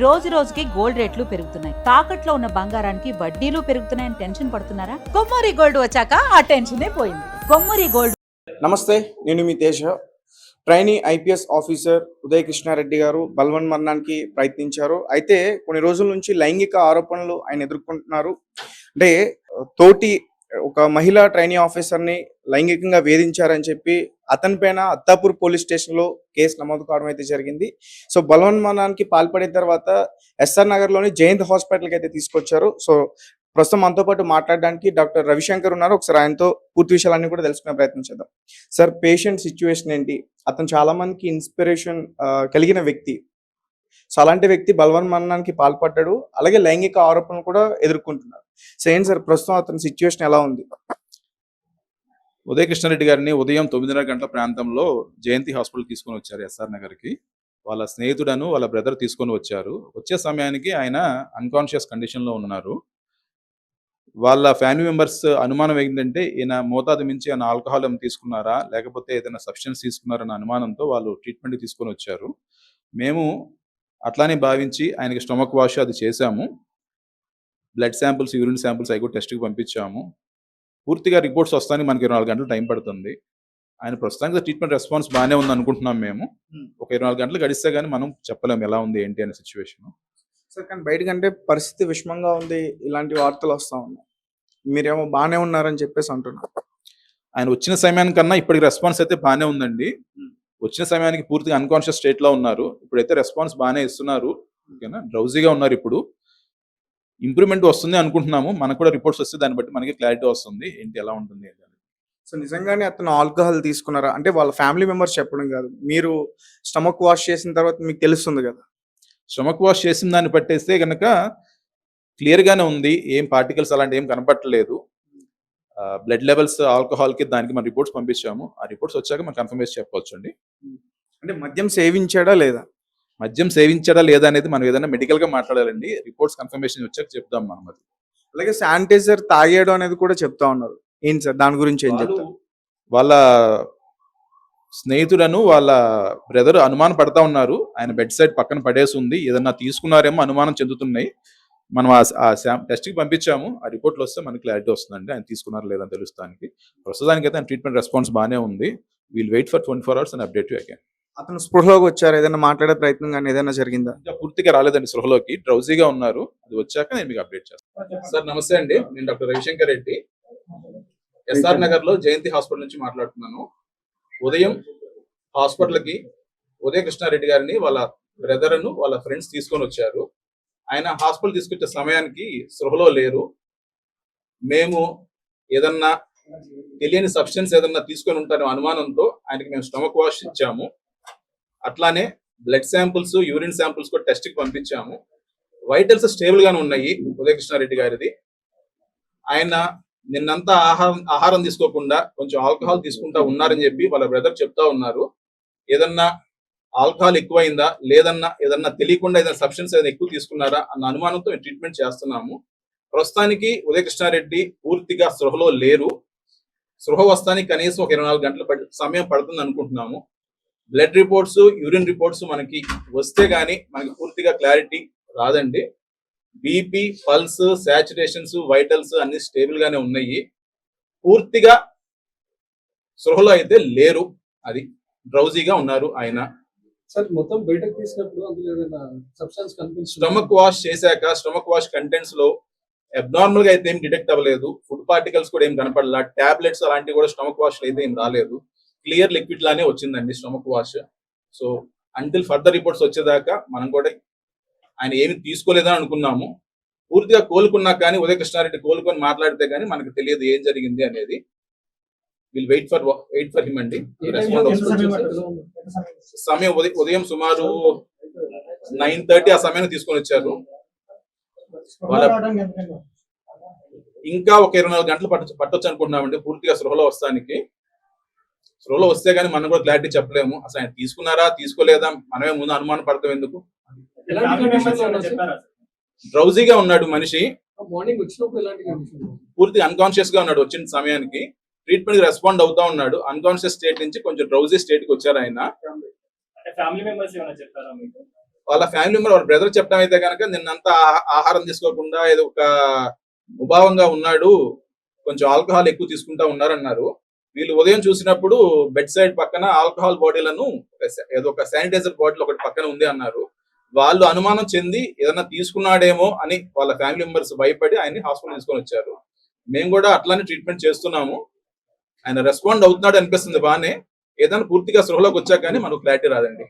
రోజు రోజుకి గోల్డ్ రేట్లు పెరుగుతున్నాయి. తాకట్లో ఉన్న బంగారానికి వడ్డీలు పెరుగుతున్నాయని టెన్షన్ పడుతున్నారా? కొమ్మూరి గోల్డ్ వచ్చాక ఆ టెన్షనే పోయింది. కొమ్మూరి గోల్డ్. నమస్తే, నేను మీ Teja. Trainee IPS officer Uday Krishna Reddy garu బల్వన్ మరణానికి ప్రయత్నించారు. అయితే కొన్ని రోజుల నుంచి లైంగిక ఆరోపణలు ఆయన ఎదుర్కొంటున్నారు. అంటే తోటి ఒక మహిళా ట్రైనీ ఆఫీసర్ని లైంగికంగా వేధించారని చెప్పి అతని పైన అత్తాపూర్ పోలీస్ స్టేషన్లో కేసు నమోదు కావడం అయితే జరిగింది. సో బలవన్మరణానికి పాల్పడిన తర్వాత ఎస్ఆర్ నగర్లోని జయంత్ హాస్పిటల్కి అయితే తీసుకొచ్చారు. సో ప్రస్తుతం మనతో పాటు మాట్లాడడానికి డాక్టర్ రవిశంకర్ ఉన్నారు. ఒకసారి ఆయనతో పూర్తి విషయాలన్నీ కూడా తెలుసుకునే ప్రయత్నం చేద్దాం. సార్, పేషెంట్ సిచ్యువేషన్ ఏంటి? అతను చాలా మందికి ఇన్స్పిరేషన్ కలిగిన వ్యక్తి. సో అలాంటి వ్యక్తి బలవన్మరణానికి పాల్పడ్డాడు, అలాగే లైంగిక ఆరోపణలు కూడా ఎదుర్కొంటున్నారు. సో ఏంటి సార్ ప్రస్తుతం అతని సిచ్యువేషన్ ఎలా ఉంది? ఉదయ కృష్ణారెడ్డి గారిని ఉదయం 9:30 గంటల ప్రాంతంలో జయంతి హాస్పిటల్ తీసుకొని వచ్చారు ఎస్ఆర్ నగర్కి. వాళ్ళ స్నేహితుడను వాళ్ళ బ్రదర్ తీసుకొని వచ్చారు. వచ్చే సమయానికి ఆయన అన్కాన్షియస్ కండిషన్లో ఉన్నారు. వాళ్ళ ఫ్యామిలీ మెంబర్స్ అనుమానం ఏంటంటే ఈయన మోతాదు మించి ఆయన ఆల్కహాల్ ఏమైనా తీసుకున్నారా, లేకపోతే ఏదైనా సబ్స్టెన్స్ తీసుకున్నారన్న అనుమానంతో వాళ్ళు ట్రీట్మెంట్ తీసుకొని వచ్చారు. మేము అట్లానే భావించి ఆయనకి స్టమక్ వాష్ అది చేశాము. బ్లడ్ శాంపిల్స్, యూరిన్ శాంపిల్స్ అవి కూడా టెస్ట్కి పంపించాము. పూర్తిగా రిపోర్ట్స్ వస్తానికి మనకి 24 గంటలు టైం పడుతుంది. ఆయన ప్రస్తుతానికి ట్రీట్మెంట్ రెస్పాన్స్ బాగానే ఉంది అనుకుంటున్నాం మేము. ఒక 24 గంటలు గడిస్తే కానీ మనం చెప్పలేము ఎలా ఉంది ఏంటి అనే సిచ్యువేషన్. సార్, కానీ బయటకంటే పరిస్థితి విషమంగా ఉంది, ఇలాంటి వార్తలు వస్తూ ఉన్నాయి. మీరేమో బాగానే ఉన్నారని చెప్పేసి అంటున్నారు. ఆయన వచ్చిన సమయానికన్నా ఇప్పటికి రెస్పాన్స్ అయితే బాగానే ఉందండి. వచ్చిన సమయానికి పూర్తిగా అన్కాన్షియస్ స్టేట్లో ఉన్నారు. ఇప్పుడైతే రెస్పాన్స్ బాగానే ఇస్తున్నారు. ఓకేనా, డ్రౌజీగా ఉన్నారు. ఇప్పుడు ఇంప్రూవ్మెంట్ వస్తుంది అనుకుంటున్నాము. మనకు కూడా రిపోర్ట్స్ వస్తే దాన్ని బట్టి మనకి క్లారిటీ వస్తుంది ఏంటి ఎలా ఉంటుంది. సో నిజంగానే అతను ఆల్కహాల్ తీసుకున్నారా? అంటే వాళ్ళ ఫ్యామిలీ మెంబర్స్ చెప్పడం కాదు, మీరు స్టమక్ వాష్ చేసిన తర్వాత మీకు తెలుస్తుంది కదా. స్టమక్ వాష్ చేసిన దాన్ని పట్టేస్తే కనుక క్లియర్గానే ఉంది, ఏం పార్టికల్స్ అలాంటి ఏం కనపట్టలేదు. బ్లడ్ లెవెల్స్ ఆల్కహాల్కి దానికి మనం రిపోర్ట్స్ పంపించాము. ఆ రిపోర్ట్స్ వచ్చాక మనం కన్ఫర్మేషన్ చెప్పవచ్చు అండి. అంటే మద్యం సేవించాడా లేదా? మద్యం సేవించాడా లేదా అనేది మనం ఏదైనా మెడికల్గా మాట్లాడాలండి. రిపోర్ట్స్ కన్ఫర్మేషన్ వచ్చాక చెప్దాం మనం అది. అలాగే శానిటైజర్ తాగేయడం అనేది కూడా చెప్తా ఉన్నారు. ఏంటి సార్ దాని గురించి ఏం చెప్తారు? వాళ్ళ స్నేహితులను వాళ్ళ బ్రదర్ అనుమానం పడతా ఉన్నారు. ఆయన బెడ్ సైడ్ పక్కన పడేసి ఉంది, ఏదన్నా తీసుకున్నారేమో అనుమానం చెందుతున్నాయి. మనం ఆ టెస్ట్కి పంపించాము. ఆ రిపోర్ట్లు వస్తే మనకి క్లారిటీ వస్తుందండి ఆయన తీసుకున్నారు లేదని తెలుస్తానికి. ప్రస్తుతానికి అయితే ఆయన ట్రీట్మెంట్ రెస్పాన్స్ బాగానే ఉంది. We'll wait for 24 hours and update you again. అతను స్పృహలోకి వచ్చారు, ఏదైనా మాట్లాడే ప్రయత్నం కానీ ఏదైనా జరిగిందా? ఇంకా పూర్తిగా రాలేదండి స్పృహలోకి, డ్రౌజీగా ఉన్నారు. అది వచ్చాక నేను మీకు అప్డేట్ చేస్తాను. సార్ నమస్తే అండి, నేను డాక్టర్ రవిశంకర్ రెడ్డి, ఎస్ఆర్ నగర్ లో జయంతి హాస్పిటల్ నుంచి మాట్లాడుతున్నాను. ఉదయం హాస్పిటల్కి ఉదయ కృష్ణారెడ్డి గారిని వాళ్ళ బ్రదర్ వాళ్ళ ఫ్రెండ్స్ తీసుకొని వచ్చారు. ఆయన హాస్పిటల్ తీసుకొచ్చే సమయానికి స్పృహలో లేరు. మేము ఏదన్నా తెలియని సబ్స్టెన్స్ ఏదన్నా తీసుకొని ఉంటారో అనుమానంతో ఆయనకి మేము స్టమక్ వాష్ ఇచ్చాము. అట్లానే బ్లడ్ శాంపిల్స్, యూరిన్ శాంపిల్స్ కూడా టెస్ట్కి పంపించాము. వైటల్స్ స్టేబుల్ గానే ఉన్నాయి ఉదయ కృష్ణారెడ్డి గారిది. ఆయన నిన్నంతా ఆహారం తీసుకోకుండా కొంచెం ఆల్కహాల్ తీసుకుంటా ఉన్నారని చెప్పి వాళ్ళ బ్రదర్ చెప్తా ఉన్నారు. ఏదన్నా ఆల్కహాల్ ఎక్కువైందా లేదన్నా ఏదన్నా తెలియకుండా ఏదైనా సబ్స్టెన్స్ ఏదైనా ఎక్కువ తీసుకున్నారా అన్న అనుమానంతో ట్రీట్మెంట్ చేస్తున్నాము. ప్రస్తుతానికి ఉదయ కృష్ణారెడ్డి పూర్తిగా స్పృహలో లేరు. స్పృహ వస్తానికి కనీసం ఒక 24 గంటల సమయం పడుతుంది అనుకుంటున్నాము. బ్లడ్ రిపోర్ట్స్, యూరిన్ రిపోర్ట్స్ మనకి వస్తే గానీ మనకి పూర్తిగా క్లారిటీ రాదండి. బీపీ, పల్స్, శాచురేషన్స్, వైటల్స్ అన్ని స్టేబుల్ గానే ఉన్నాయి. పూర్తిగా స్పృహలో అయితే లేరు. అది డ్రౌజీగా ఉన్నారు ఆయన. మొత్తం బయటకు తీసినప్పుడు అందులో ఏదైనా సబ్స్టెన్స్ కనిపిస్తుంది? స్టమక్ వాష్ చేశాక స్టమక్ వాష్ కంటెంట్స్ లో అబ్నార్మల్ గా అయితే ఏం డిటెక్ట్ అవ్వలేదు. ఫుడ్ పార్టికల్స్ కూడా ఏం కనపడలా. టాబ్లెట్స్ అలాంటివి కూడా స్టమక్ వాష్ అయితే ఏం రాలేదు. క్లియర్ లిక్విడ్ లానే వచ్చిందండి stomach wash. So until further reports వచ్చేదాకా మనం కూడా ఆయన ఏమి తీసుకోలేదని అనుకున్నాము. పూర్తిగా కోలుకున్నా కానీ ఉదయ కృష్ణారెడ్డి కోలుకొని మాట్లాడితే కానీ మనకు తెలియదు ఏం జరిగింది అనేది. విల్ వెయిట్ ఫర్ హిమ్ అండి. సమయం ఉదయం సుమారు 9:30 ఆ సమయాన్ని తీసుకొని వచ్చారు. ఇంకా ఒక 24 గంటలు పట్టొచ్చు అనుకుంటున్నామండి పూర్తిగా స్పృహలో వస్తానికి. స్పృహలో వస్తే గానీ మనం కూడా క్లారిటీ చెప్పలేము. అసలు ఆయన తీసుకున్నారా తీసుకోలేదా మనమే ముందు అనుమానం పడతాం ఎందుకు. డ్రౌజీగా ఉన్నాడు మనిషి. పూర్తిగా అన్కాన్షియస్ గా ఉన్నాడు వచ్చిన సమయానికి. ట్రీట్మెంట్ కి రెస్పాండ్ అవుతా ఉన్నాడు. అన్కాన్షియస్ స్టేట్ నుంచి కొంచెం డ్రౌజీ స్టేట్ కి వచ్చారు ఆయన. వాళ్ళ ఫ్యామిలీ మెంబర్ వాళ్ళ బ్రదర్ చెప్పడం అయితే కనుక నిన్నంతా ఆహారం తీసుకోకుండా ఏదో ఒక ఉభావంగా ఉన్నాడు, కొంచెం ఆల్కహాల్ ఎక్కువ తీసుకుంటా ఉన్నారన్నారు. వీళ్ళు ఉదయం చూసినప్పుడు బెడ్ సైడ్ పక్కన ఆల్కహాల్ బాటిళ్లను ఏదో ఒక శానిటైజర్ బాటిల్ ఒకటి పక్కన ఉంది అన్నారు. వాళ్ళు అనుమానం చెంది ఏదైనా తీసుకున్నాడేమో అని వాళ్ళ ఫ్యామిలీ మెంబర్స్ భయపడి ఆయన్ని హాస్పిటల్ తీసుకొని వచ్చారు. మేము కూడా అట్లానే ట్రీట్మెంట్ చేస్తున్నాము. ఆయన రెస్పాండ్ అవుతున్నాడు అనిపిస్తుంది బాగానే. ఏదైనా పూర్తిగా స్పృహలోకి వచ్చాక కానీ మనకు క్లారిటీ రాదండి.